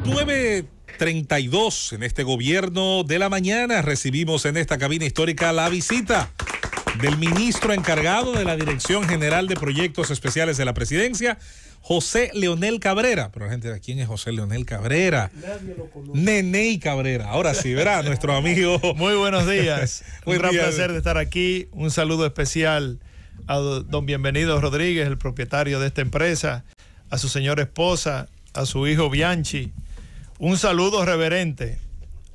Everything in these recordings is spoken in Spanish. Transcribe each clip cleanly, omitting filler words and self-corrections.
9:32 en este gobierno de la mañana. Recibimos en esta cabina histórica la visita del ministro encargado de la Dirección General de Proyectos Especiales de la Presidencia, José Leonel Cabrera. Pero la gente, ¿quién es José Leonel Cabrera? Nadie lo conoce. Neney Cabrera. Ahora sí, verá, nuestro amigo. Muy buenos días. Un gran día. placer de estar aquí. Un saludo especial a don Bienvenido Rodríguez, el propietario de esta empresa, a su señora esposa, a su hijo Bianchi. Un saludo reverente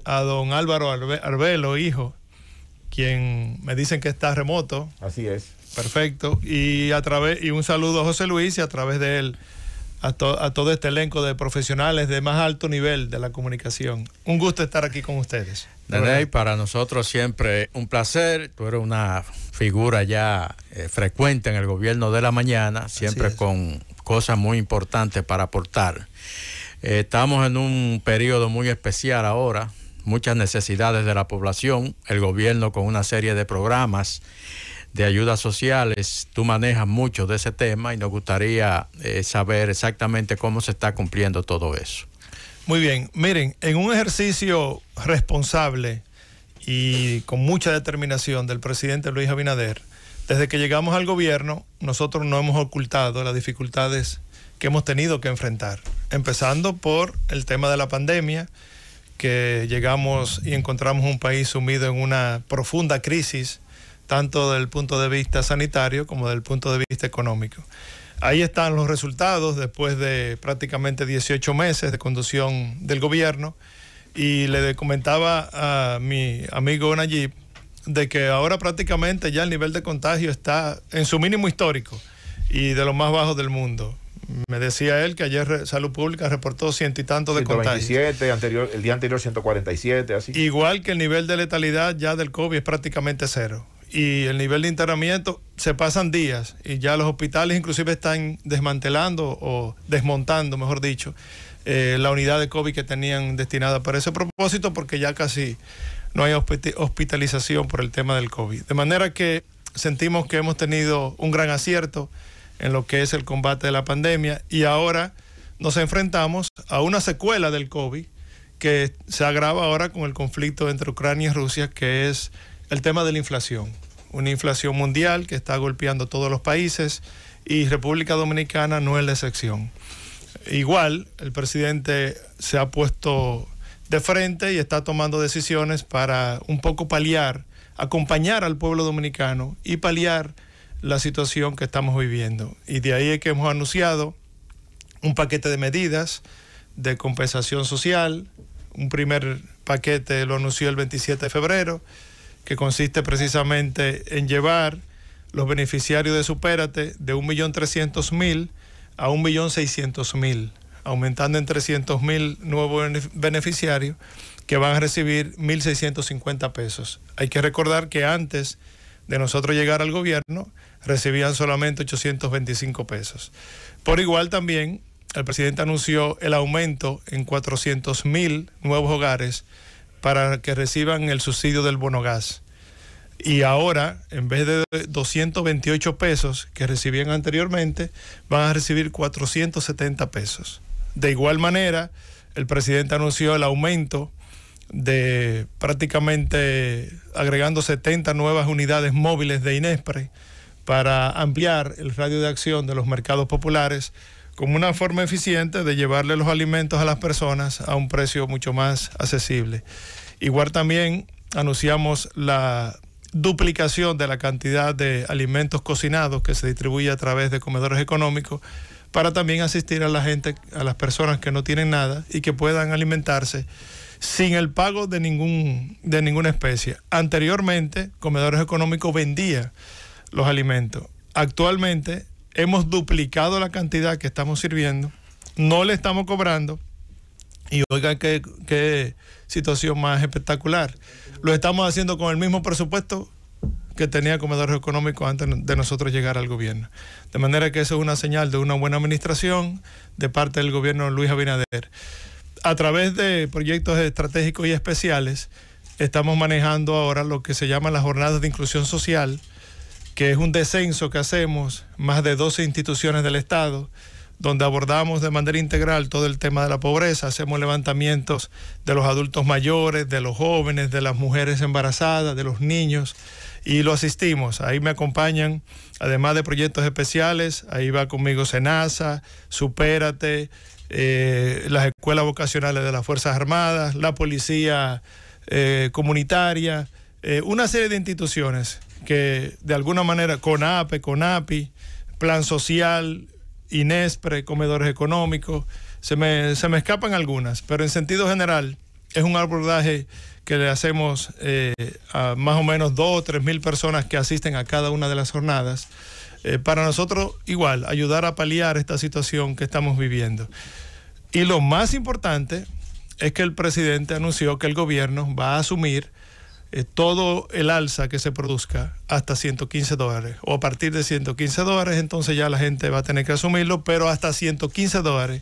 a don Álvaro Arbelo, hijo, quien me dicen que está remoto. Así es. Perfecto. Y un saludo a José Luis y a través de él a todo este elenco de profesionales de más alto nivel de la comunicación. Un gusto estar aquí con ustedes. Neney, para nosotros siempre un placer. Tú eres una figura ya frecuente en el gobierno de la mañana, siempre con cosas muy importantes para aportar. Estamos en un periodo muy especial ahora, muchas necesidades de la población, el gobierno con una serie de programas de ayudas sociales. Tú manejas mucho de ese tema y nos gustaría saber exactamente cómo se está cumpliendo todo eso. Muy bien, miren, en un ejercicio responsable y con mucha determinación del presidente Luis Abinader, desde que llegamos al gobierno, nosotros no hemos ocultado las dificultades que hemos tenido que enfrentar, empezando por el tema de la pandemia, que llegamos y encontramos un país sumido en una profunda crisis, tanto desde el punto de vista sanitario como desde el punto de vista económico. Ahí están los resultados después de prácticamente 18 meses de conducción del gobierno, y le comentaba a mi amigo Nayib de que ahora prácticamente ya el nivel de contagio está en su mínimo histórico y de los más bajos del mundo. Me decía él que ayer Salud Pública reportó 100 y tantos de contagios. 127, el día anterior 147, así. Igual que el nivel de letalidad ya del COVID es prácticamente cero. Y el nivel de internamiento, se pasan días y ya los hospitales inclusive están desmantelando o desmontando, mejor dicho, la unidad de COVID que tenían destinada para ese propósito, porque ya casi no hay hospitalización por el tema del COVID. De manera que sentimos que hemos tenido un gran acierto en lo que es el combate de la pandemia, y ahora nos enfrentamos a una secuela del COVID que se agrava ahora con el conflicto entre Ucrania y Rusia, que es el tema de la inflación. Una inflación mundial que está golpeando a todos los países, y República Dominicana no es la excepción. Igual, el presidente se ha puesto de frente y está tomando decisiones para un poco paliar, acompañar al pueblo dominicano y paliar la situación que estamos viviendo. Y de ahí es que hemos anunciado un paquete de medidas de compensación social. Un primer paquete lo anunció el 27 de febrero, que consiste precisamente en llevar los beneficiarios de Supérate de 1.300.000 a 1.600.000, aumentando en 300.000 nuevos beneficiarios que van a recibir 1.650 pesos. Hay que recordar que antes de nosotros llegar al gobierno recibían solamente 825 pesos. Por igual también el presidente anunció el aumento en 400.000 nuevos hogares para que reciban el subsidio del bono gas. Y ahora, en vez de 228 pesos que recibían anteriormente, van a recibir 470 pesos. De igual manera, el presidente anunció el aumento de prácticamente agregando 70 nuevas unidades móviles de Inespre para ampliar el radio de acción de los mercados populares, como una forma eficiente de llevarle los alimentos a las personas a un precio mucho más accesible. Igual también anunciamos la duplicación de la cantidad de alimentos cocinados que se distribuye a través de comedores económicos, para también asistir a la gente, a las personas que no tienen nada y que puedan alimentarse sin el pago de ninguna especie. Anteriormente, Comedores Económicos vendía los alimentos. Actualmente hemos duplicado la cantidad que estamos sirviendo, no le estamos cobrando, y oigan qué situación más espectacular. Lo estamos haciendo con el mismo presupuesto que tenía Comedores Económicos antes de nosotros llegar al gobierno. De manera que eso es una señal de una buena administración de parte del gobierno de Luis Abinader. A través de proyectos estratégicos y especiales, estamos manejando ahora lo que se llama las jornadas de inclusión social, que es un descenso que hacemos más de 12 instituciones del Estado, donde abordamos de manera integral todo el tema de la pobreza. Hacemos levantamientos de los adultos mayores, de los jóvenes, de las mujeres embarazadas, de los niños, y lo asistimos. Ahí me acompañan, además de proyectos especiales, ahí va conmigo SENASA, Supérate, las escuelas vocacionales de las Fuerzas Armadas, la policía comunitaria, una serie de instituciones que de alguna manera, CONAPE, CONAPI, Plan Social, INESPRE, comedores económicos, se me escapan algunas, pero en sentido general es un abordaje que le hacemos a más o menos 2.000 o 3.000 personas que asisten a cada una de las jornadas, para nosotros igual ayudar a paliar esta situación que estamos viviendo. Y lo más importante es que el presidente anunció que el gobierno va a asumir todo el alza que se produzca hasta $115, o a partir de $115, entonces ya la gente va a tener que asumirlo, pero hasta $115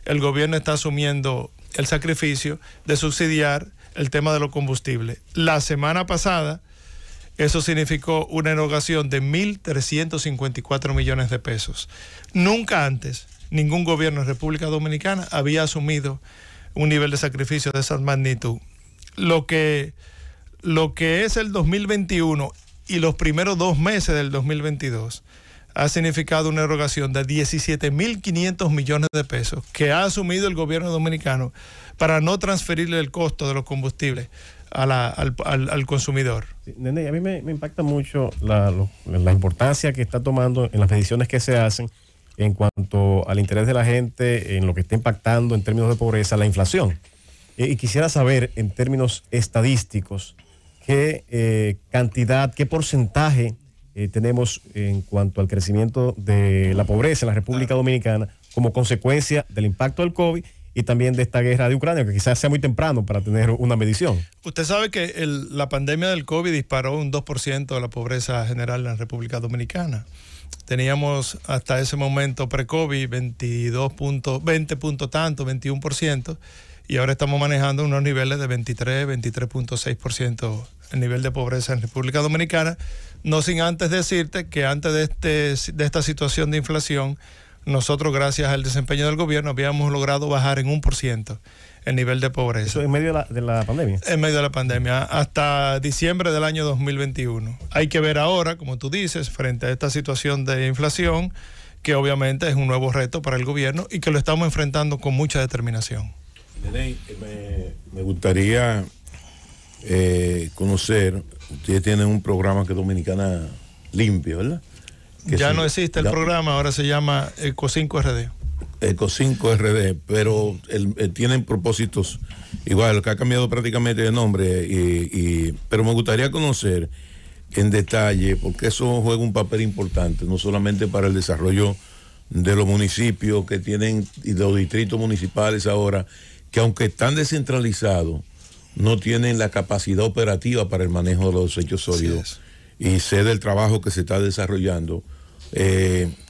el gobierno está asumiendo el sacrificio de subsidiar el tema de los combustibles. La semana pasada eso significó una erogación de 1.354 millones de pesos. Nunca antes ningún gobierno en República Dominicana había asumido un nivel de sacrificio de esa magnitud. Lo que es el 2021 y los primeros 2 meses del 2022 ha significado una erogación de 17.500 millones de pesos que ha asumido el gobierno dominicano para no transferirle el costo de los combustibles al consumidor. Nene, a mí me impacta mucho la importancia que está tomando en las mediciones que se hacen en cuanto al interés de la gente, en lo que está impactando en términos de pobreza, la inflación. Y quisiera saber, en términos estadísticos, qué cantidad, qué porcentaje tenemos en cuanto al crecimiento de la pobreza en la República Dominicana como consecuencia del impacto del COVID y también de esta guerra de Ucrania, que quizás sea muy temprano para tener una medición. Usted sabe que la pandemia del COVID disparó un 2% de la pobreza general en la República Dominicana. Teníamos hasta ese momento pre-COVID 21%, y ahora estamos manejando unos niveles de 23.6% el nivel de pobreza en República Dominicana, no sin antes decirte que antes de esta situación de inflación, nosotros, gracias al desempeño del gobierno, habíamos logrado bajar en 1% el nivel de pobreza. ¿Eso en medio de la pandemia? En medio de la pandemia, hasta diciembre del año 2021. Hay que ver ahora, como tú dices, frente a esta situación de inflación, que obviamente es un nuevo reto para el gobierno y que lo estamos enfrentando con mucha determinación. Nene, me gustaría conocer, ustedes tienen un programa que es Dominicana Limpia, ¿verdad? Que ya no existe el programa, ahora se llama Eco5RD. Eco5RD, pero tienen propósitos igual, que ha cambiado prácticamente de nombre, pero me gustaría conocer en detalle, porque eso juega un papel importante, no solamente para el desarrollo de los municipios que tienen y los distritos municipales ahora, que aunque están descentralizados, no tienen la capacidad operativa para el manejo de los desechos sólidos. Y sé del trabajo que se está desarrollando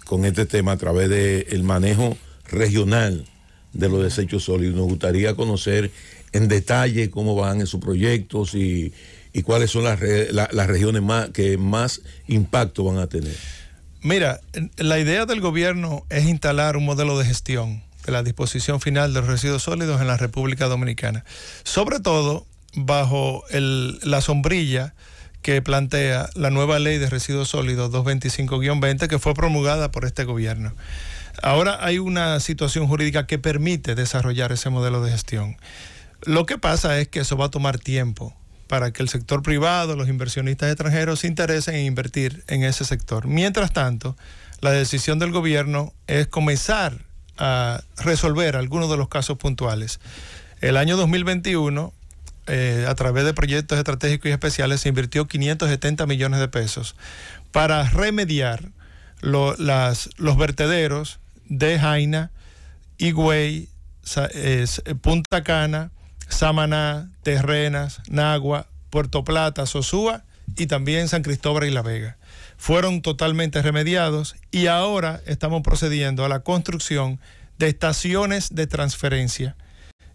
con este tema a través del manejo regional de los desechos sólidos. Nos gustaría conocer en detalle cómo van esos proyectos y cuáles son las regiones que más impacto van a tener. Mira, la idea del gobierno es instalar un modelo de gestión de la disposición final de los residuos sólidos en la República Dominicana, sobre todo bajo la sombrilla que plantea la nueva ley de residuos sólidos 225-20, que fue promulgada por este gobierno. Ahora hay una situación jurídica que permite desarrollar ese modelo de gestión. Lo que pasa es que eso va a tomar tiempo para que el sector privado, los inversionistas extranjeros se interesen en invertir en ese sector. Mientras tanto, la decisión del gobierno es comenzar a resolver algunos de los casos puntuales. El año 2021, a través de proyectos estratégicos y especiales, se invirtió 570 millones de pesos para remediar los vertederos de Jaina, Higüey, Punta Cana, Samaná, Terrenas, Nagua, Puerto Plata, Sosúa y también San Cristóbal y La Vega. Fueron totalmente remediados y ahora estamos procediendo a la construcción de estaciones de transferencia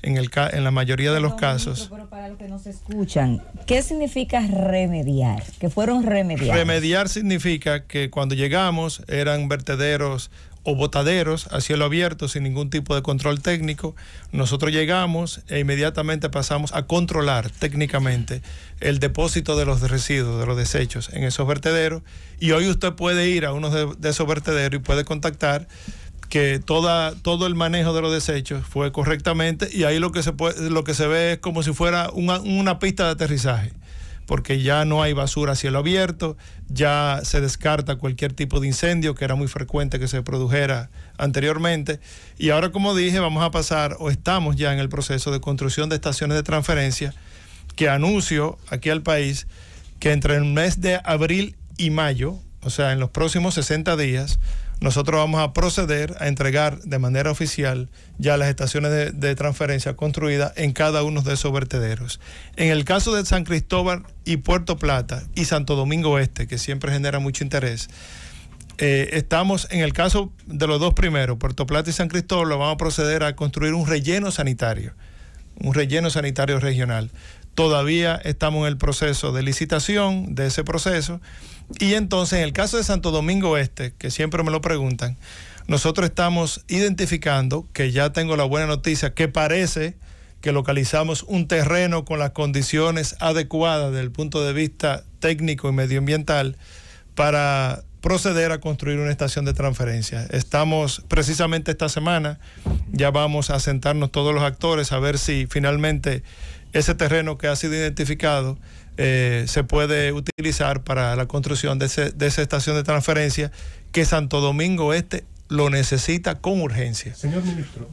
en la mayoría de los casos. Pero para los que nos escuchan, ¿qué significa remediar? Que fueron remediados. Remediar significa que cuando llegamos eran vertederos o botaderos a cielo abierto sin ningún tipo de control técnico. Nosotros llegamos e inmediatamente pasamos a controlar técnicamente el depósito de los residuos, de los desechos en esos vertederos. Y hoy usted puede ir a uno de esos vertederos y puede contactar que todo el manejo de los desechos fue correctamente, y ahí lo que se ve es como si fuera una pista de aterrizaje, porque ya no hay basura a cielo abierto, ya se descarta cualquier tipo de incendio que era muy frecuente que se produjera anteriormente. Y ahora, como dije, vamos a pasar, o estamos ya en el proceso de construcción de estaciones de transferencia, que anuncio aquí al país que entre el mes de abril y mayo, o sea, en los próximos 60 días, nosotros vamos a proceder a entregar de manera oficial ya las estaciones de transferencia construidas en cada uno de esos vertederos. En el caso de San Cristóbal y Puerto Plata y Santo Domingo Este, que siempre genera mucho interés, estamos en el caso de los dos primeros, Puerto Plata y San Cristóbal, lo vamos a proceder a construir un relleno sanitario regional. Todavía estamos en el proceso de licitación de ese proceso. Y entonces, en el caso de Santo Domingo Este, que siempre me lo preguntan, nosotros estamos identificando, que ya tengo la buena noticia, que parece que localizamos un terreno con las condiciones adecuadas desde el punto de vista técnico y medioambiental para proceder a construir una estación de transferencia. Estamos precisamente esta semana, ya vamos a sentarnos todos los actores a ver si finalmente ese terreno que ha sido identificado se puede utilizar para la construcción de esa estación de transferencia, que Santo Domingo Este lo necesita con urgencia. Señor ministro,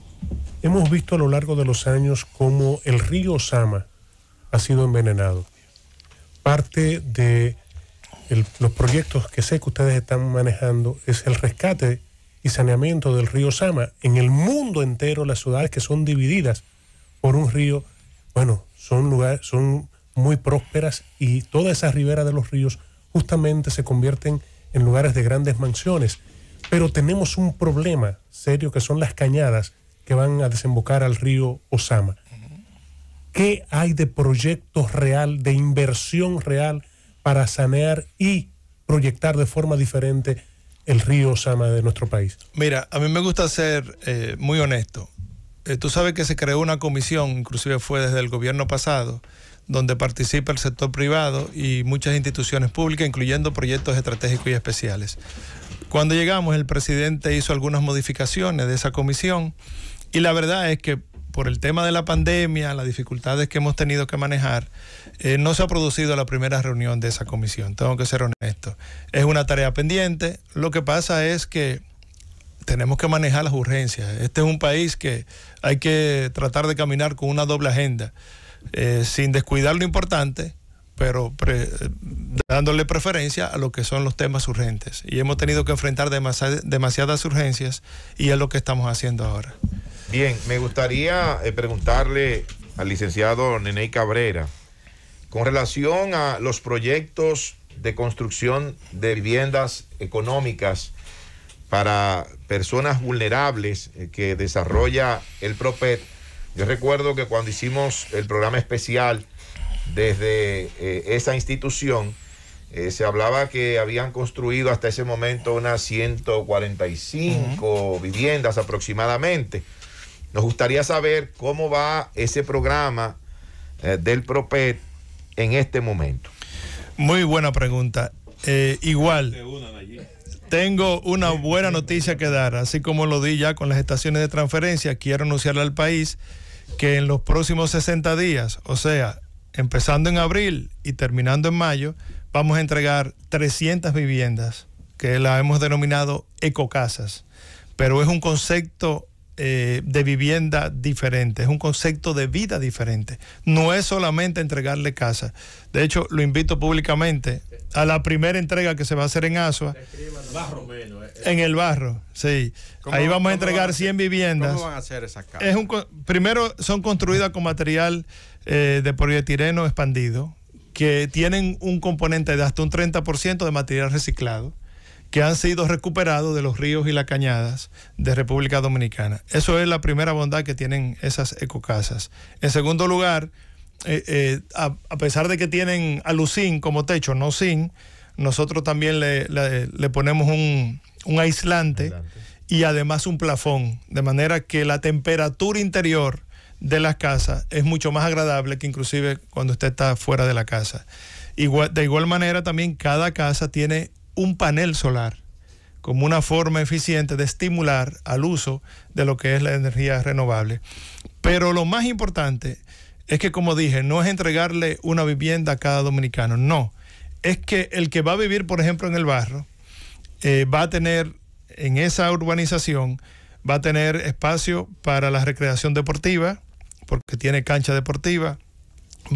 hemos visto a lo largo de los años cómo el río Sama ha sido envenenado. Parte de los proyectos que sé que ustedes están manejando es el rescate y saneamiento del río Sama. En el mundo entero, las ciudades que son divididas por un río, bueno, son muy prósperas, y toda esa ribera de los ríos justamente se convierten en lugares de grandes mansiones. Pero tenemos un problema serio, que son las cañadas que van a desembocar al río Osama. ¿Qué hay de proyectos real, de inversión real para sanear y proyectar de forma diferente el río Osama de nuestro país? Mira, a mí me gusta ser muy honesto. Tú sabes que se creó una comisión, inclusive fue desde el gobierno pasado, donde participa el sector privado y muchas instituciones públicas, incluyendo proyectos estratégicos y especiales. Cuando llegamos, el presidente hizo algunas modificaciones de esa comisión, y la verdad es que por el tema de la pandemia, las dificultades que hemos tenido que manejar, no se ha producido la primera reunión de esa comisión, tengo que ser honesto. Es una tarea pendiente. Lo que pasa es que tenemos que manejar las urgencias. Este es un país que hay que tratar de caminar con una doble agenda, sin descuidar lo importante, pero dándole preferencia a lo que son los temas urgentes. Y hemos tenido que enfrentar demasiadas urgencias, y es lo que estamos haciendo ahora. Bien, me gustaría preguntarle al licenciado Neney Cabrera, con relación a los proyectos de construcción de viviendas económicas para personas vulnerables que desarrolla el PROPET. Yo recuerdo que cuando hicimos el programa especial desde esa institución, se hablaba que habían construido hasta ese momento unas 145 viviendas aproximadamente. Nos gustaría saber cómo va ese programa del PROPET en este momento. Muy buena pregunta. Igual, tengo una buena noticia que dar, así como lo di ya con las estaciones de transferencia. Quiero anunciarle al país que en los próximos 60 días, o sea, empezando en abril y terminando en mayo, vamos a entregar 300 viviendas, que la hemos denominado ecocasas, pero es un concepto de vivienda diferente, es un concepto de vida diferente. No es solamente entregarle casa. De hecho, lo invito públicamente a la primera entrega que se va a hacer en Asua. En el barro, sí. Ahí vamos a entregar 100 viviendas. ¿Cómo van a hacer esas casas? Primero, son construidas con material de polietileno expandido, que tienen un componente de hasta un 30% de material reciclado, que han sido recuperados de los ríos y las cañadas de República Dominicana. Eso es la primera bondad que tienen esas ecocasas. En segundo lugar, a pesar de que tienen alucin como techo, no zinc, nosotros también le ponemos un aislante, y además un plafón, de manera que la temperatura interior de las casas es mucho más agradable que inclusive cuando usted está fuera de la casa. De igual manera también cada casa tiene un panel solar como una forma eficiente de estimular al uso de lo que es la energía renovable. Pero lo más importante es que, como dije, no es entregarle una vivienda a cada dominicano, no. Es que el que va a vivir, por ejemplo, en el barrio, va a tener en esa urbanización, va a tener espacio para la recreación deportiva, porque tiene cancha deportiva,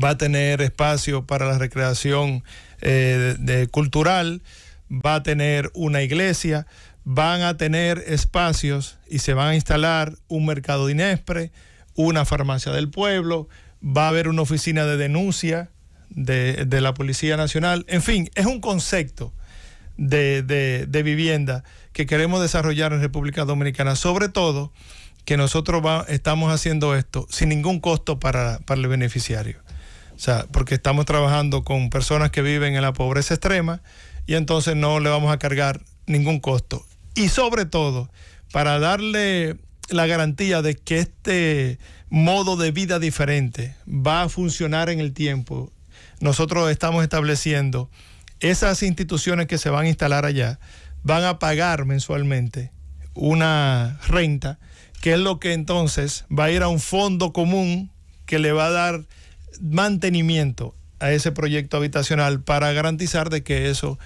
va a tener espacio para la recreación cultural, va a tener una iglesia, van a tener espacios y se van a instalar un mercado de Inespre, una farmacia del pueblo, va a haber una oficina de denuncia de la Policía Nacional. En fin, es un concepto de vivienda que queremos desarrollar en República Dominicana, sobre todo que nosotros estamos haciendo esto sin ningún costo para el beneficiario. O sea, porque estamos trabajando con personas que viven en la pobreza extrema y entonces no le vamos a cargar ningún costo. Y sobre todo, para darle la garantía de que este modo de vida diferente va a funcionar en el tiempo, nosotros estamos estableciendo esas instituciones que se van a instalar allá, van a pagar mensualmente una renta, que es lo que entonces va a ir a un fondo común que le va a dar mantenimiento a ese proyecto habitacional para garantizar de que eso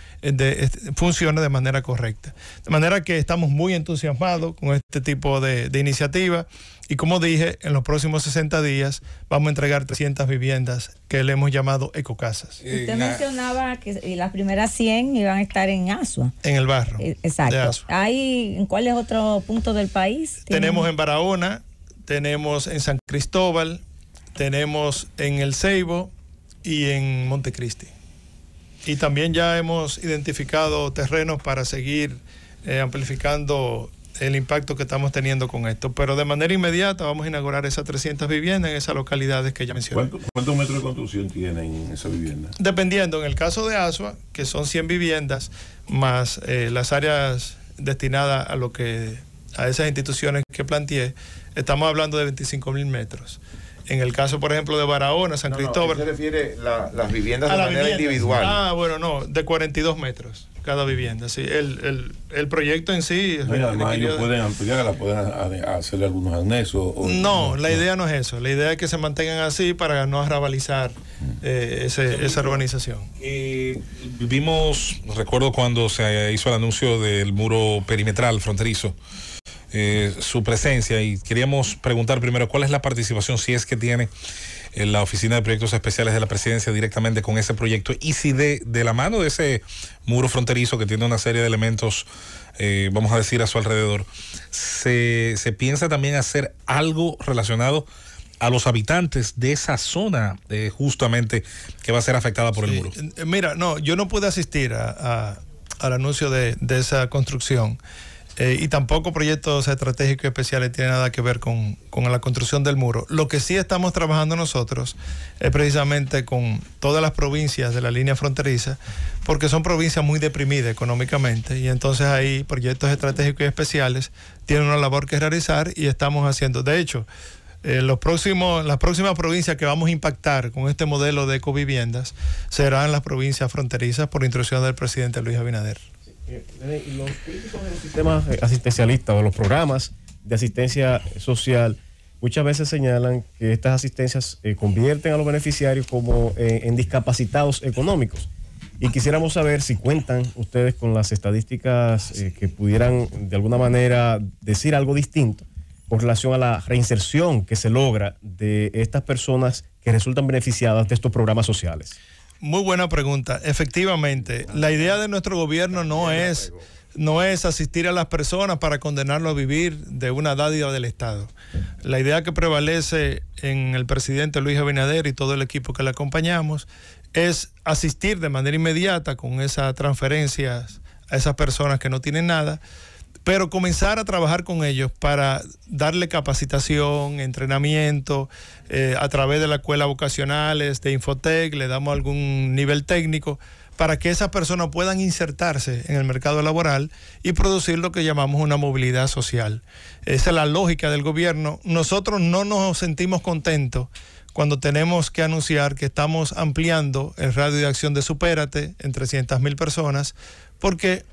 funcione de manera correcta. De manera que estamos muy entusiasmados con este tipo de iniciativa y, como dije, en los próximos 60 días vamos a entregar 300 viviendas que le hemos llamado ecocasas. Usted mencionaba que las primeras 100 iban a estar en Asua. En el barrio. Exacto. ¿En cuáles otros puntos del país? Tenemos en Barahona, tenemos en San Cristóbal, tenemos en El Ceibo y en Montecristi. Y también ya hemos identificado terrenos para seguir amplificando el impacto que estamos teniendo con esto. Pero de manera inmediata vamos a inaugurar esas 300 viviendas en esas localidades que ya mencioné. ¿Cuántos metros de construcción tienen esa vivienda? Dependiendo, en el caso de Asua, que son 100 viviendas, más las áreas destinadas a esas instituciones que planteé, estamos hablando de 25,000 metros. En el caso, por ejemplo, de Barahona, San Cristóbal. ¿Se refiere las viviendas de manera individual? Bueno, no, de 42 metros cada vivienda. Sí, el proyecto en sí. Además, ellos pueden ampliarla, pueden hacerle algunos anexos. No, la idea no es eso. La idea es que se mantengan así para no arrabalizar esa urbanización. Recuerdo cuando se hizo el anuncio del muro perimetral fronterizo. Su presencia, y queríamos preguntar primero cuál es la participación, si es que tiene la Oficina de Proyectos Especiales de la Presidencia directamente con ese proyecto, y si de la mano de ese muro fronterizo que tiene una serie de elementos, vamos a decir, a su alrededor, se piensa también hacer algo relacionado a los habitantes de esa zona justamente que va a ser afectada por el muro. Mira, no, yo no pude asistir al anuncio de esa construcción. Y tampoco proyectos estratégicos especiales tienen nada que ver con la construcción del muro. Lo que sí estamos trabajando nosotros es precisamente con todas las provincias de la línea fronteriza, porque son provincias muy deprimidas económicamente, y entonces ahí proyectos estratégicos y especiales tienen una labor que realizar y estamos haciendo. De hecho, las próximas provincias que vamos a impactar con este modelo de ecoviviendas serán las provincias fronterizas por instrucción del presidente Luis Abinader. Los críticos de los sistemas asistencialistas o los programas de asistencia social muchas veces señalan que estas asistencias convierten a los beneficiarios como en discapacitados económicos. Y quisiéramos saber si cuentan ustedes con las estadísticas que pudieran de alguna manera decir algo distinto con relación a la reinserción que se logra de estas personas que resultan beneficiadas de estos programas sociales. Muy buena pregunta. Efectivamente, la idea de nuestro gobierno no es asistir a las personas para condenarlos a vivir de una dádiva del Estado. La idea que prevalece en el presidente Luis Abinader y todo el equipo que le acompañamos es asistir de manera inmediata con esas transferencias a esas personas que no tienen nada, pero comenzar a trabajar con ellos para darle capacitación, entrenamiento, a través de la escuela vocacionales, de Infotec, le damos algún nivel técnico para que esas personas puedan insertarse en el mercado laboral y producir lo que llamamos una movilidad social. Esa es la lógica del gobierno. Nosotros no nos sentimos contentos cuando tenemos que anunciar que estamos ampliando el radio de acción de Supérate en 300,000 personas, porque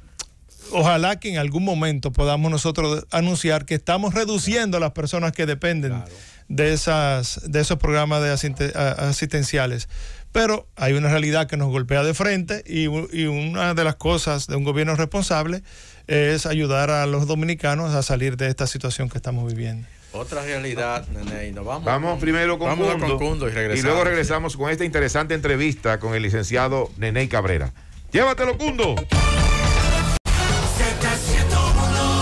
ojalá que en algún momento podamos nosotros anunciar que estamos reduciendo a las personas que dependen de esos programas asistenciales. Pero hay una realidad que nos golpea de frente y una de las cosas de un gobierno responsable es ayudar a los dominicanos a salir de esta situación que estamos viviendo. Otra realidad, Nene, y nos vamos primero con Cundo y luego regresamos con esta interesante entrevista con el licenciado Neney Cabrera. Llévatelo, Cundo.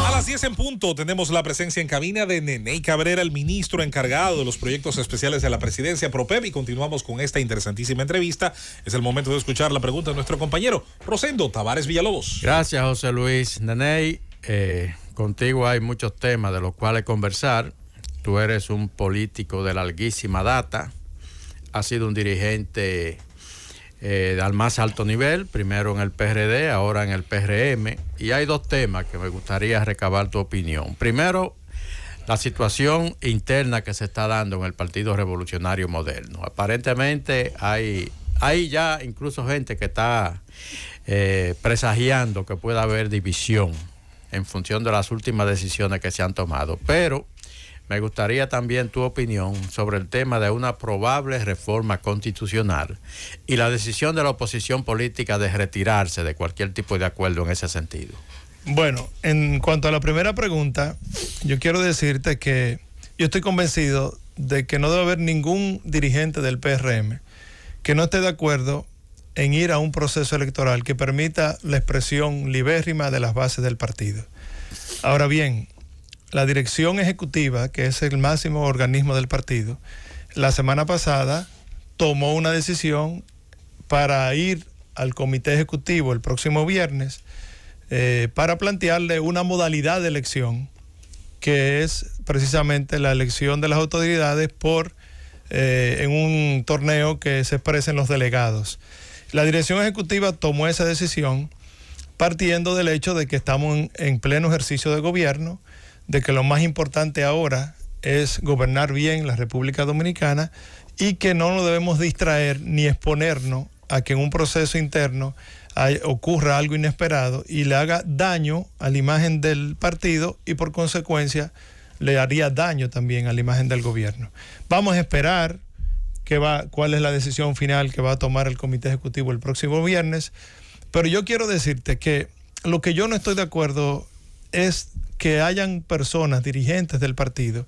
A las 10 en punto tenemos la presencia en cabina de Neney Cabrera, el ministro encargado de los proyectos especiales de la presidencia PROPEP, y continuamos con esta interesantísima entrevista. Es el momento de escuchar la pregunta de nuestro compañero Rosendo Tavares Villalobos. Gracias, José Luis. Neney, contigo hay muchos temas de los cuales conversar. Tú eres un político de larguísima data, has sido un dirigente al más alto nivel, primero en el PRD, ahora en el PRM, y hay dos temas que me gustaría recabar tu opinión. Primero, la situación interna que se está dando en el Partido Revolucionario Moderno. Aparentemente hay ya incluso gente que está presagiando que pueda haber división en función de las últimas decisiones que se han tomado, pero me gustaría también tu opinión sobre el tema de una probable reforma constitucional y la decisión de la oposición política de retirarse de cualquier tipo de acuerdo en ese sentido. Bueno, en cuanto a la primera pregunta, yo quiero decirte que yo estoy convencido de que no debe haber ningún dirigente del PRM que no esté de acuerdo en ir a un proceso electoral que permita la expresión libérrima de las bases del partido. Ahora bien, la dirección ejecutiva, que es el máximo organismo del partido, la semana pasada tomó una decisión para ir al comité ejecutivo el próximo viernes para plantearle una modalidad de elección, que es precisamente la elección de las autoridades en un torneo que se expresen los delegados. La dirección ejecutiva tomó esa decisión partiendo del hecho de que estamos en pleno ejercicio de gobierno, de que lo más importante ahora es gobernar bien la República Dominicana y que no nos debemos distraer ni exponernos a que en un proceso interno ocurra algo inesperado y le haga daño a la imagen del partido y por consecuencia le haría daño también a la imagen del gobierno. Vamos a esperar cuál es la decisión final que va a tomar el comité ejecutivo el próximo viernes, pero yo quiero decirte que lo que yo no estoy de acuerdo es que hayan personas, dirigentes del partido,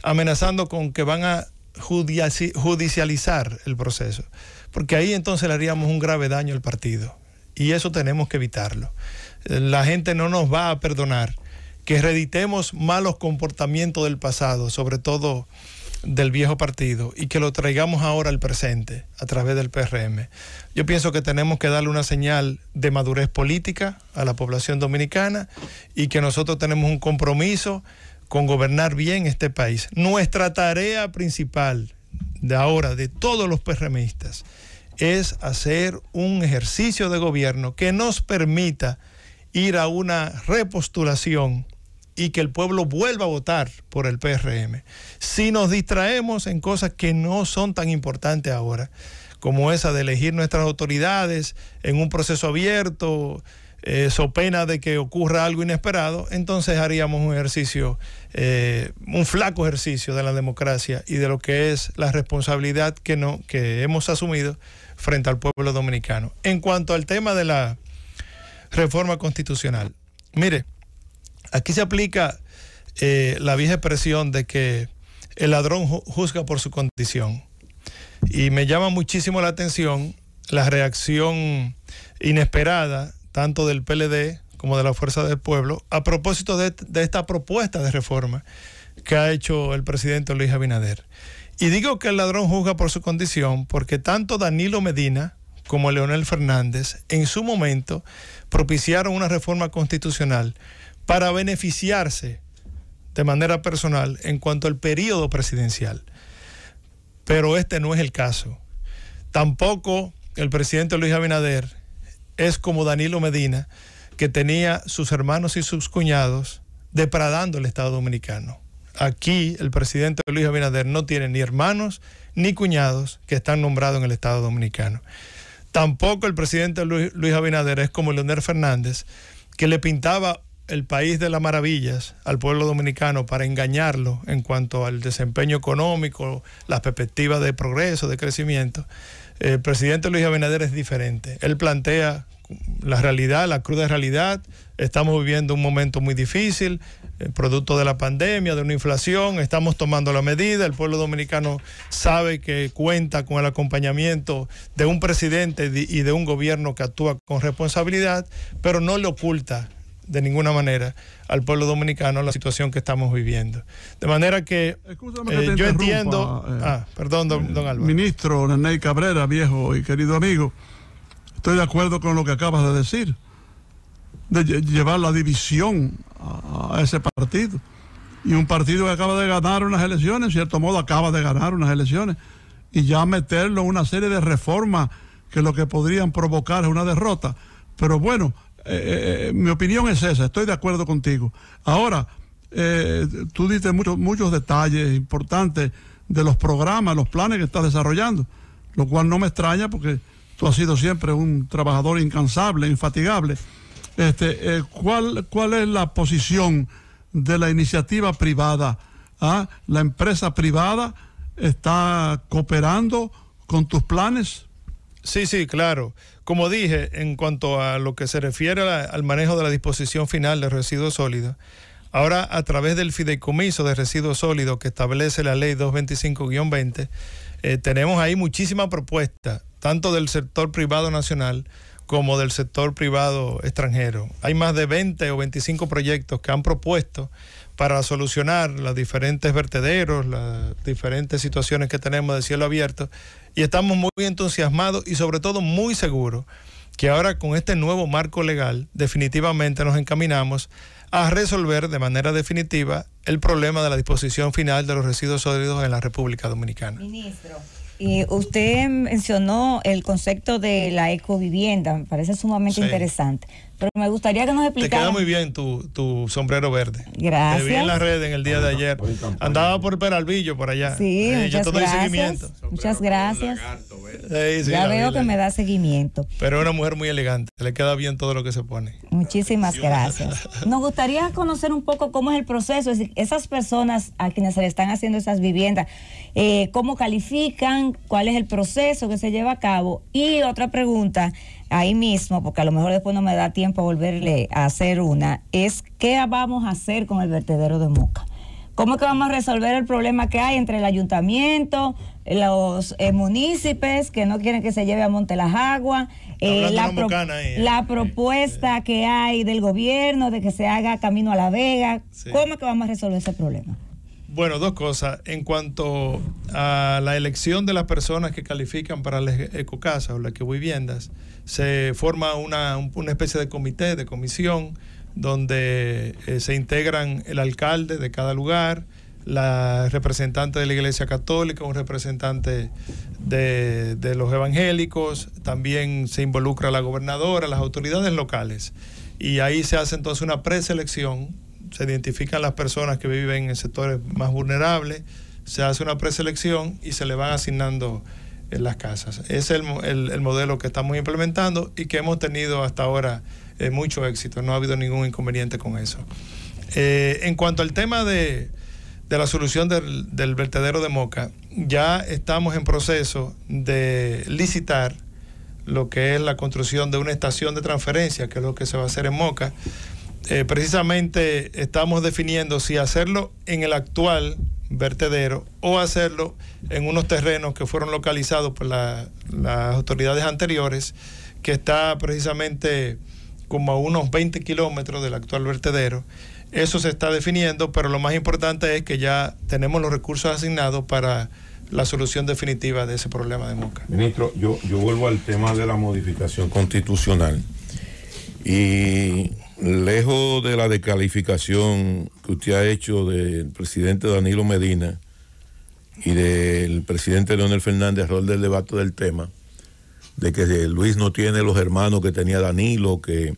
amenazando con que van a judicializar el proceso, porque ahí entonces le haríamos un grave daño al partido y eso tenemos que evitarlo. La gente no nos va a perdonar que reeditemos malos comportamientos del pasado, sobre todo del viejo partido, y que lo traigamos ahora al presente a través del PRM. Yo pienso que tenemos que darle una señal de madurez política a la población dominicana y que nosotros tenemos un compromiso con gobernar bien este país. Nuestra tarea principal de ahora, de todos los PRMistas, es hacer un ejercicio de gobierno que nos permita ir a una repostulación y que el pueblo vuelva a votar por el PRM. Si nos distraemos en cosas que no son tan importantes ahora, como esa de elegir nuestras autoridades en un proceso abierto, so pena de que ocurra algo inesperado, entonces haríamos un ejercicio, un flaco ejercicio de la democracia y de lo que es la responsabilidad que hemos asumido frente al pueblo dominicano. En cuanto al tema de la reforma constitucional, mire, aquí se aplica la vieja expresión de que el ladrón juzga por su condición. Y me llama muchísimo la atención la reacción inesperada, tanto del PLD como de la Fuerza del Pueblo, a propósito de esta propuesta de reforma que ha hecho el presidente Luis Abinader. Y digo que el ladrón juzga por su condición porque tanto Danilo Medina como Leonel Fernández en su momento propiciaron una reforma constitucional para beneficiarse de manera personal en cuanto al periodo presidencial. Pero este no es el caso. Tampoco el presidente Luis Abinader es como Danilo Medina, que tenía sus hermanos y sus cuñados depredando el Estado Dominicano. Aquí el presidente Luis Abinader no tiene ni hermanos ni cuñados que están nombrados en el Estado Dominicano. Tampoco el presidente Luis Abinader es como Leonel Fernández, que le pintaba el país de las maravillas al pueblo dominicano para engañarlo en cuanto al desempeño económico, las perspectivas de progreso, de crecimiento. El presidente Luis Abinader es diferente. Él plantea la realidad, la cruda realidad. Estamos viviendo un momento muy difícil, producto de la pandemia, de una inflación. Estamos tomando la medida. El pueblo dominicano sabe que cuenta con el acompañamiento de un presidente y de un gobierno que actúa con responsabilidad, pero no le oculta de ninguna manera al pueblo dominicano la situación que estamos viviendo. De manera que yo entiendo... perdón, don Álvaro. Ministro Neney Cabrera, viejo y querido amigo, estoy de acuerdo con lo que acabas de decir, de llevar la división a ese partido. Y un partido que acaba de ganar unas elecciones, en cierto modo acaba de ganar unas elecciones, y ya meterlo en una serie de reformas que lo que podrían provocar es una derrota. Pero bueno, mi opinión es esa, estoy de acuerdo contigo. Ahora, tú diste muchos detalles importantes de los programas, los planes que estás desarrollando, lo cual no me extraña porque tú has sido siempre un trabajador incansable, infatigable. ¿Cuál es la posición de la iniciativa privada? ¿La empresa privada está cooperando con tus planes? Sí, claro. Como dije, en cuanto a lo que se refiere al manejo de la disposición final de residuos sólidos, ahora a través del fideicomiso de residuos sólidos que establece la ley 225-20, tenemos ahí muchísimas propuestas, tanto del sector privado nacional como del sector privado extranjero. Hay más de 20 o 25 proyectos que han propuesto para solucionar los diferentes vertederos, las diferentes situaciones que tenemos de cielo abierto, y estamos muy entusiasmados y sobre todo muy seguros que ahora con este nuevo marco legal definitivamente nos encaminamos a resolver de manera definitiva el problema de la disposición final de los residuos sólidos en la República Dominicana. Ministro, usted mencionó el concepto de la ecovivienda, me parece sumamente interesante, pero me gustaría que nos explicara. Te queda muy bien tu sombrero verde. Gracias. Te vi en la red en el día de ayer. Andaba por Peralvillo, por allá. Sí, yo te doy seguimiento. Muchas gracias. Sí, ya veo que me da seguimiento. Pero es una mujer muy elegante, le queda bien todo lo que se pone. Muchísimas gracias. Nos gustaría conocer un poco cómo es el proceso, es decir, esas personas a quienes se le están haciendo esas viviendas, cómo califican, cuál es el proceso que se lleva a cabo. Y otra pregunta, ahí mismo, porque a lo mejor después no me da tiempo a volverle a hacer una, es ¿qué vamos a hacer con el vertedero de Moca? ¿Cómo es que vamos a resolver el problema que hay entre el ayuntamiento, los municipios que no quieren que se lleve a Monte las Aguas, la propuesta que hay del gobierno de que se haga camino a La Vega? Sí. ¿Cómo es que vamos a resolver ese problema? Bueno, dos cosas. En cuanto a la elección de las personas que califican para las ecocasas o las ecoviviendas, se forma una especie de comité, de comisión, donde se integran el alcalde de cada lugar, la representante de la Iglesia Católica, un representante de los evangélicos, también se involucra la gobernadora, las autoridades locales. Y ahí se hace entonces una preselección, se identifican las personas que viven en sectores más vulnerables, se hace una preselección y se le van asignando en las casas. Ese es el modelo que estamos implementando y que hemos tenido hasta ahora mucho éxito, no ha habido ningún inconveniente con eso. En cuanto al tema de la solución del vertedero de Moca, ya estamos en proceso de licitar lo que es la construcción de una estación de transferencia, que es lo que se va a hacer en Moca. Precisamente estamos definiendo si hacerlo en el actual vertedero o hacerlo en unos terrenos que fueron localizados por las autoridades anteriores, que está precisamente como a unos 20 kilómetros del actual vertedero. Eso se está definiendo, pero lo más importante es que ya tenemos los recursos asignados para la solución definitiva de ese problema de Moca. Ministro, yo vuelvo al tema de la modificación constitucional y lejos de la descalificación que usted ha hecho del presidente Danilo Medina y del presidente Leonel Fernández alrededor del debate del tema, de que Luis no tiene los hermanos que tenía Danilo, que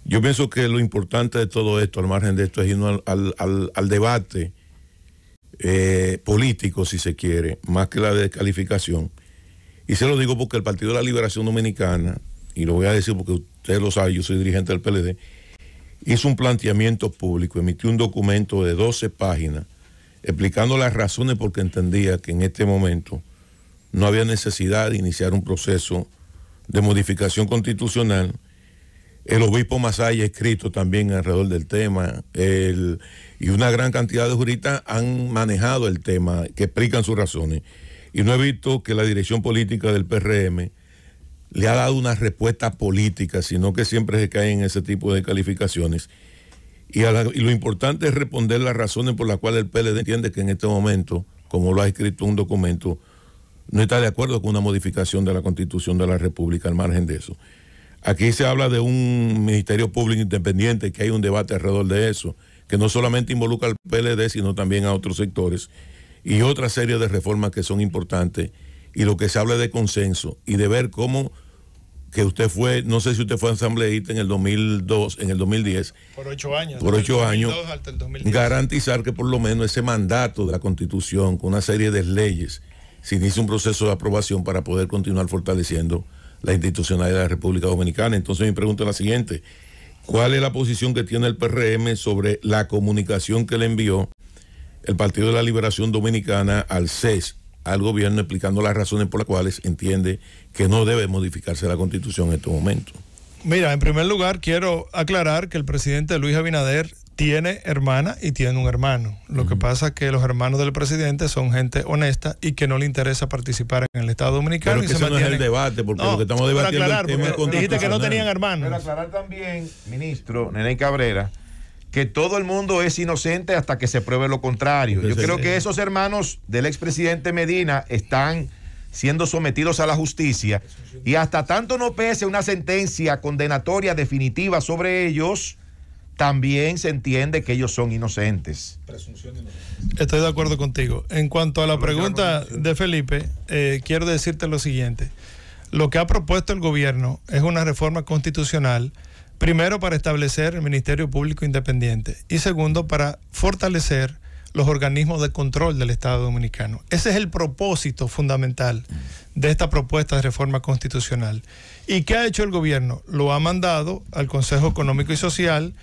yo pienso que lo importante de todo esto, al margen de esto, es irnos al debate político, si se quiere, más que la descalificación. Y se lo digo porque el Partido de la Liberación Dominicana, y lo voy a decir porque usted lo sabe, yo soy dirigente del PLD, hizo un planteamiento público, emitió un documento de 12 páginas explicando las razones por que entendía que en este momento no había necesidad de iniciar un proceso de modificación constitucional. El obispo Masaya ha escrito también alrededor del tema, y una gran cantidad de juristas han manejado el tema, que explican sus razones. Y no he visto que la dirección política del PRM le ha dado una respuesta política, sino que siempre se cae en ese tipo de calificaciones. Y lo importante es responder las razones por las cuales el PLD entiende que en este momento, como lo ha escrito un documento, no está de acuerdo con una modificación de la Constitución de la República, al margen de eso. Aquí se habla de un Ministerio Público Independiente, que hay un debate alrededor de eso, que no solamente involucra al PLD, sino también a otros sectores, y otra serie de reformas que son importantes, y lo que se habla de consenso, y de ver cómo que usted fue, no sé si usted fue asambleísta en el 2002, en el 2010. Por 8 años. Por 8 años, hasta el 2010. Garantizar que por lo menos ese mandato de la Constitución, con una serie de leyes, se inicie un proceso de aprobación para poder continuar fortaleciendo la institucionalidad de la República Dominicana. Entonces mi pregunta es la siguiente: ¿cuál es la posición que tiene el PRM sobre la comunicación que le envió el Partido de la Liberación Dominicana al CES, al gobierno, explicando las razones por las cuales entiende que no debe modificarse la Constitución en estos momentos? Mira, en primer lugar quiero aclarar que el presidente Luis Abinader tiene hermana y tiene un hermano. Lo que pasa es que los hermanos del presidente son gente honesta y que no le interesa participar en el Estado Dominicano. Pero es que ese no es el debate, porque lo que estamos debatiendo es el tema constitucional. Dijiste que no tenían hermanos. Pero aclarar también, ministro Nene Cabrera, que todo el mundo es inocente hasta que se pruebe lo contrario. Yo creo que esos hermanos del expresidente Medina están siendo sometidos a la justicia, y hasta tanto no pese una sentencia condenatoria definitiva sobre ellos, también se entiende que ellos son inocentes. Estoy de acuerdo contigo. En cuanto a la pregunta de Felipe, quiero decirte lo siguiente. Lo que ha propuesto el gobierno es una reforma constitucional, primero para establecer el Ministerio Público Independiente y segundo para fortalecer los organismos de control del Estado Dominicano. Ese es el propósito fundamental de esta propuesta de reforma constitucional. ¿Y qué ha hecho el gobierno? Lo ha mandado al Consejo Económico y Social,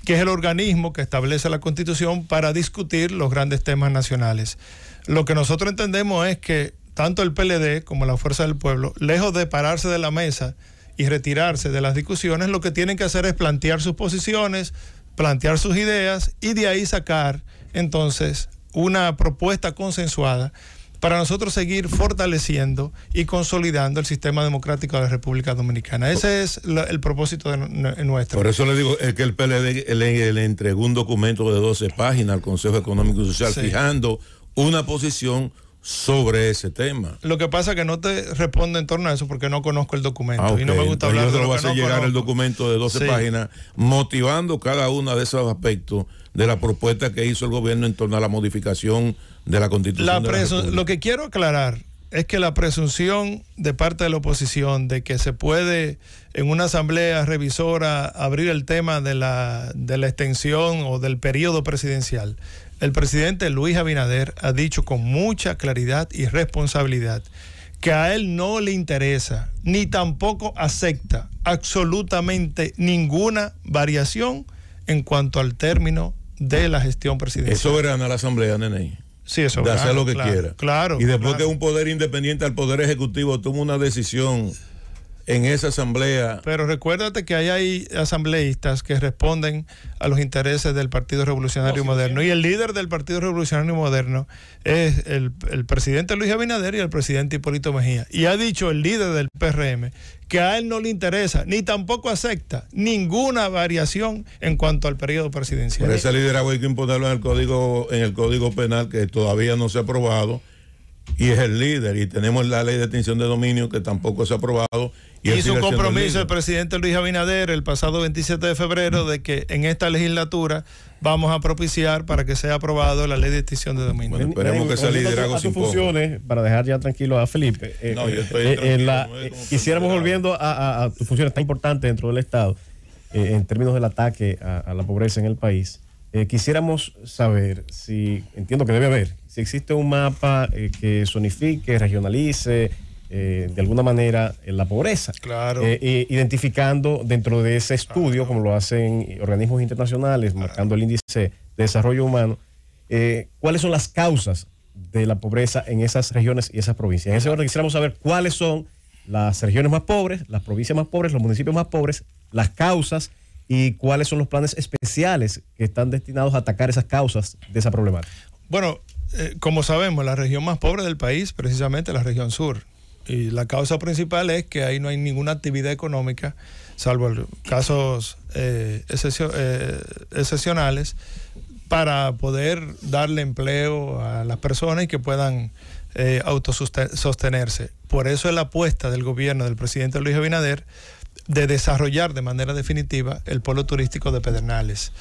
que es el organismo que establece la Constitución para discutir los grandes temas nacionales. Lo que nosotros entendemos es que tanto el PLD como la Fuerza del Pueblo, lejos de pararse de la mesa y retirarse de las discusiones, lo que tienen que hacer es plantear sus posiciones, plantear sus ideas y de ahí sacar entonces una propuesta consensuada para nosotros seguir fortaleciendo y consolidando el sistema democrático de la República Dominicana. Ese es el propósito de nuestro. Por eso le digo, es que el PLD le entregó un documento de 12 páginas al Consejo Económico y Social, fijando una posición sobre ese tema. Lo que pasa es que no te respondo en torno a eso porque no conozco el documento y no me gusta hablar de lo que no conozco. Yo te lo voy a hacer llegar el documento de 12 páginas motivando cada uno de esos aspectos de la propuesta que hizo el gobierno en torno a la modificación de la Constitución. Lo que quiero aclarar es que la presunción de parte de la oposición de que se puede en una asamblea revisora abrir el tema de la extensión o del periodo presidencial. El presidente Luis Abinader ha dicho con mucha claridad y responsabilidad que a él no le interesa ni tampoco acepta absolutamente ninguna variación en cuanto al término de la gestión presidencial. Es soberana la asamblea, Nene. Sí, es soberana. De hacer lo que quiera. Claro. Y después que un poder independiente al poder ejecutivo toma una decisión en esa asamblea. Pero recuérdate que hay asambleístas que responden a los intereses del Partido Revolucionario Moderno. Y el líder del Partido Revolucionario Moderno es el presidente Luis Abinader y el presidente Hipólito Mejía. Y ha dicho el líder del PRM que a él no le interesa, ni tampoco acepta ninguna variación en cuanto al periodo presidencial. Por ese liderazgo hay que imponerlo en el código penal, que todavía no se ha aprobado, y es el líder. Y tenemos la ley de extinción de dominio, que tampoco se ha aprobado, Y su compromiso el presidente Luis Abinader el pasado 27 de febrero de que en esta legislatura vamos a propiciar para que sea aprobado la ley de extinción de dominio. Bueno, esperemos que ese liderazgo se imponga. Funciones, para dejar ya tranquilo a Felipe, No, yo estoy tranquilo, quisiéramos, volviendo a tus funciones tan importantes dentro del Estado, en términos del ataque a la pobreza en el país, quisiéramos saber si, entiendo que debe haber, si existe un mapa que zonifique, regionalice, de alguna manera la pobreza. Claro. Identificando dentro de ese estudio, como lo hacen organismos internacionales, marcando el índice de desarrollo humano, cuáles son las causas de la pobreza en esas regiones y esas provincias. En ese orden quisiéramos saber cuáles son las regiones más pobres, las provincias más pobres, los municipios más pobres, las causas y cuáles son los planes especiales que están destinados a atacar esas causas de esa problemática. Bueno, como sabemos, la región más pobre del país, precisamente la región sur. Y la causa principal es que ahí no hay ninguna actividad económica, salvo casos excepcionales, para poder darle empleo a las personas y que puedan autosostenerse. Por eso es la apuesta del gobierno del presidente Luis Abinader de desarrollar de manera definitiva el polo turístico de Pedernales.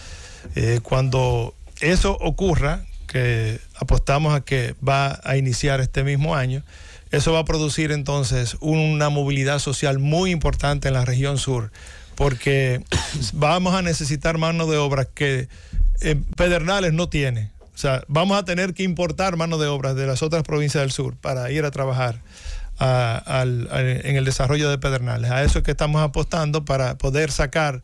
Cuando eso ocurra, que apostamos a que va a iniciar este mismo año, eso va a producir entonces una movilidad social muy importante en la región sur, porque vamos a necesitar mano de obra que Pedernales no tiene. O sea, vamos a tener que importar mano de obra de las otras provincias del sur para ir a trabajar en el desarrollo de Pedernales. A eso es que estamos apostando para poder sacar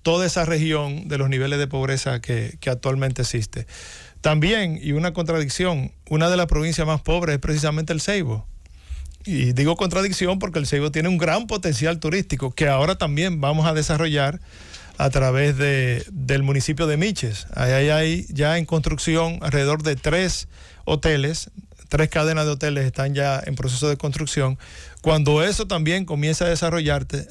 toda esa región de los niveles de pobreza que actualmente existe. También, y una contradicción, una de las provincias más pobres es precisamente el Ceibo. Y digo contradicción porque el Ceibo tiene un gran potencial turístico que ahora también vamos a desarrollar a través del municipio de Miches. Ahí hay ya en construcción alrededor de 3 hoteles, 3 cadenas de hoteles están ya en proceso de construcción. Cuando eso también comienza a desarrollarse,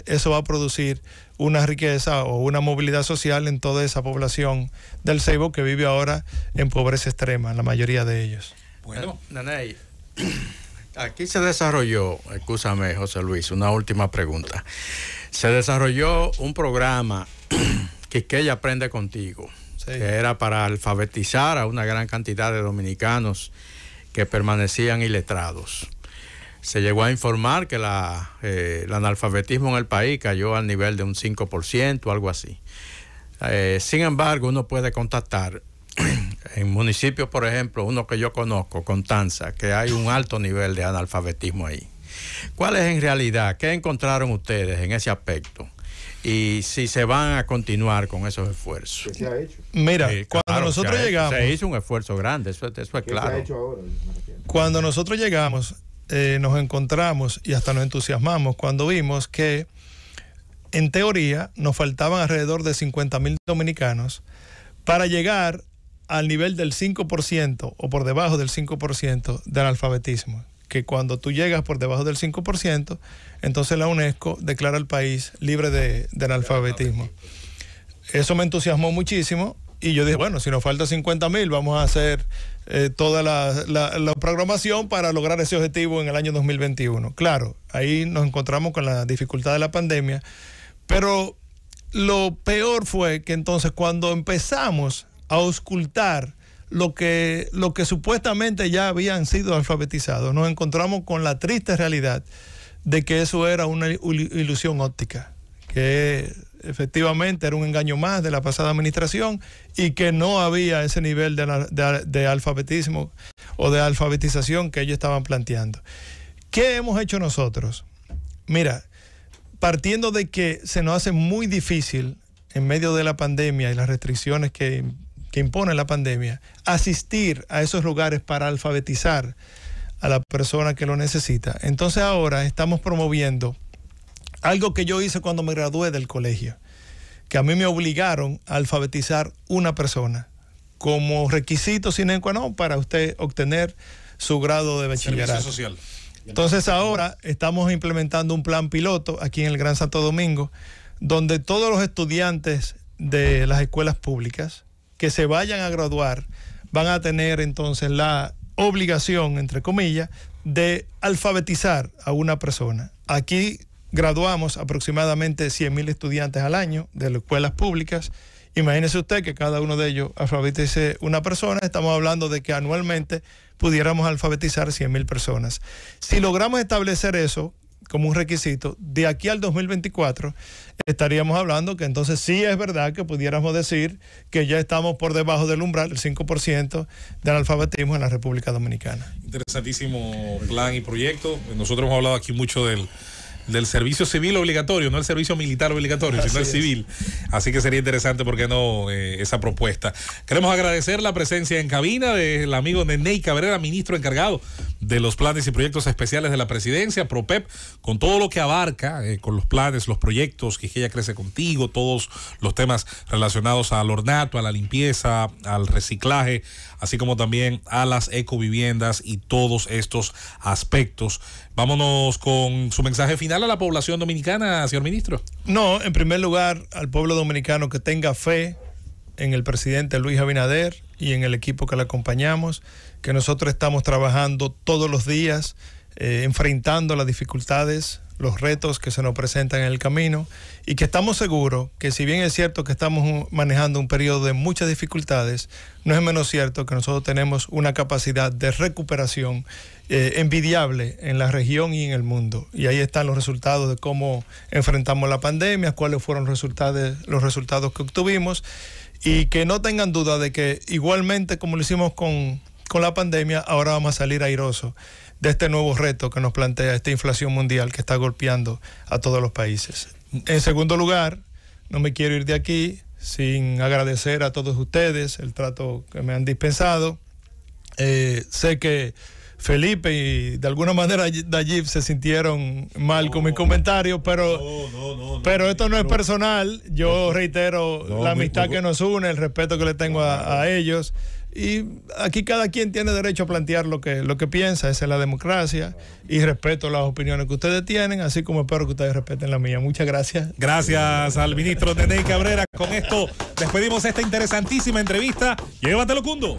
eso va a producir una riqueza o una movilidad social en toda esa población del Ceibo que vive ahora en pobreza extrema, la mayoría de ellos. Bueno, Naney, aquí se desarrolló, escúchame José Luis, una última pregunta. Se desarrolló un programa Quisqueya Aprende Contigo, sí, que era para alfabetizar a una gran cantidad de dominicanos que permanecían iletrados. Se llegó a informar que el analfabetismo en el país cayó al nivel de un 5%, algo así. Sin embargo, uno puede contactar en municipios, por ejemplo, uno que yo conozco, Constanza, que hay un alto nivel de analfabetismo ahí. ¿Cuál es en realidad? ¿Qué encontraron ustedes en ese aspecto? Y si se van a continuar con esos esfuerzos. ¿Qué se ha hecho? Mira, cuando nosotros llegamos... Se hizo un esfuerzo grande, eso es claro. ¿Qué se ha hecho ahora? Cuando nosotros llegamos, nos encontramos y hasta nos entusiasmamos cuando vimos que, en teoría, nos faltaban alrededor de 50,000 dominicanos para llegar al nivel del 5% o por debajo del 5% de analfabetismo. Que cuando tú llegas por debajo del 5%, entonces la UNESCO declara el país libre de analfabetismo. Eso me entusiasmó muchísimo y yo dije, bueno, si nos falta 50,000, vamos a hacer toda la programación para lograr ese objetivo en el año 2021. Claro, ahí nos encontramos con la dificultad de la pandemia, pero lo peor fue que entonces cuando empezamos a auscultar lo que supuestamente ya habían sido alfabetizados, nos encontramos con la triste realidad de que eso era una ilusión óptica, que efectivamente era un engaño más de la pasada administración y que no había ese nivel de alfabetismo o de alfabetización que ellos estaban planteando. ¿Qué hemos hecho nosotros? Mira, partiendo de que se nos hace muy difícil en medio de la pandemia y las restricciones que impone la pandemia, asistir a esos lugares para alfabetizar a la persona que lo necesita. Entonces ahora estamos promoviendo algo que yo hice cuando me gradué del colegio, que a mí me obligaron a alfabetizar una persona como requisito sine qua non para usted obtener su grado de bachillerato. Servicio social. Entonces ahora estamos implementando un plan piloto aquí en el Gran Santo Domingo, donde todos los estudiantes de las escuelas públicas que se vayan a graduar van a tener entonces la obligación, entre comillas, de alfabetizar a una persona. Aquí graduamos aproximadamente 100,000 estudiantes al año de las escuelas públicas. Imagínese usted que cada uno de ellos alfabetice una persona. Estamos hablando de que anualmente pudiéramos alfabetizar 100,000 personas. Si logramos establecer eso como un requisito, de aquí al 2024 estaríamos hablando que entonces sí es verdad que pudiéramos decir que ya estamos por debajo del umbral, el 5% del analfabetismo en la República Dominicana. Interesantísimo plan y proyecto. Nosotros hemos hablado aquí mucho del servicio civil obligatorio, no el servicio militar obligatorio, sino el civil. Así que sería interesante, ¿por qué no?, esa propuesta. Queremos agradecer la presencia en cabina del amigo Neney Cabrera, ministro encargado de los planes y proyectos especiales de la presidencia, PROPEP, con todo lo que abarca, con los planes, los proyectos, Quisqueya Crece Contigo, todos los temas relacionados al ornato, a la limpieza, al reciclaje, así como también a las ecoviviendas y todos estos aspectos. Vámonos con su mensaje final a la población dominicana, señor ministro. No, en primer lugar, al pueblo dominicano que tenga fe en el presidente Luis Abinader y en el equipo que le acompañamos, que nosotros estamos trabajando todos los días, enfrentando las dificultades, los retos que se nos presentan en el camino, y que estamos seguros que, si bien es cierto que estamos manejando un periodo de muchas dificultades, no es menos cierto que nosotros tenemos una capacidad de recuperación envidiable en la región y en el mundo. Y ahí están los resultados de cómo enfrentamos la pandemia, cuáles fueron los resultados que obtuvimos, y que no tengan duda de que, igualmente como lo hicimos con la pandemia, ahora vamos a salir airosos de este nuevo reto que nos plantea esta inflación mundial que está golpeando a todos los países. En segundo lugar, no me quiero ir de aquí sin agradecer a todos ustedes el trato que me han dispensado. Sé que Felipe y de alguna manera Dayib se sintieron mal con mi comentario, pero esto no es personal. Yo reitero la amistad que nos une, el respeto que le tengo a ellos. Y aquí cada quien tiene derecho a plantear lo que piensa, esa es la democracia, y respeto las opiniones que ustedes tienen, así como espero que ustedes respeten la mía. Muchas gracias. Gracias al ministro Neney Cabrera. Con esto despedimos esta interesantísima entrevista. Llévatelo, Cundo.